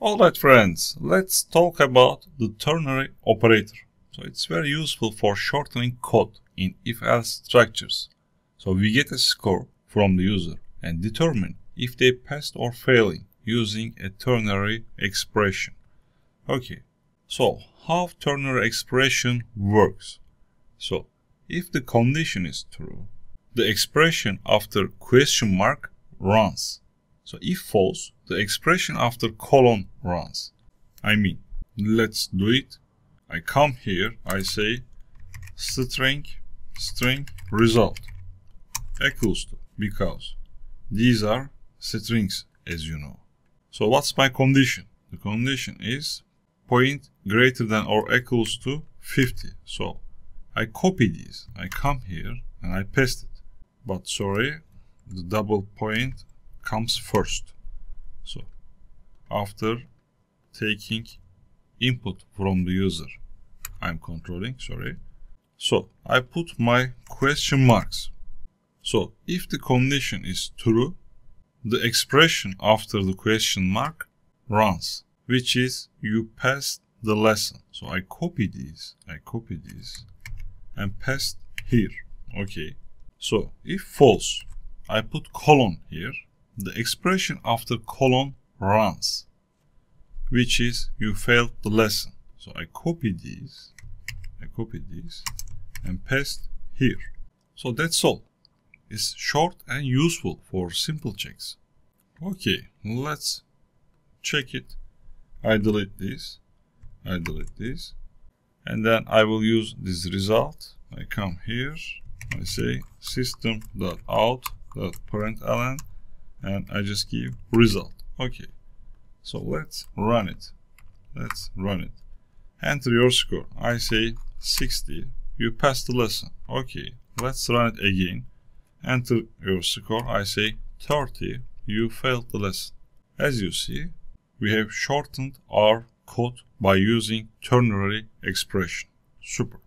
Alright friends, let's talk about the ternary operator. So it's very useful for shortening code in if-else structures. So we get a score from the user and determine if they passed or failing using a ternary expression. Okay, so how ternary expression works? So if the condition is true, the expression after question mark runs. So if false, the expression after colon runs. I mean, let's do it. I come here, I say string result equals to, because these are strings as you know. So what's my condition? The condition is point greater than or equals to 50. So I copy these, I come here and I paste it. But sorry, the double point comes first. So after taking input from the user, I'm controlling, sorry. So I put my question marks. So if the condition is true, the expression after the question mark runs, which is you passed the lesson. So I copy these and paste here. Okay. So if false, I put colon here. The expression after colon runs, which is you failed the lesson. So I copy these and paste here. So that's all. It's short and useful for simple checks. Okay, let's check it. I delete this, and then I will use this result. I come here, I say system.out.println, and I just give result. Okay, so let's run it. Enter your score. I say 60. You passed the lesson. Okay, let's run it again. Enter your score. I say 30. You failed the lesson. As you see, we have shortened our code by using ternary expression. Super.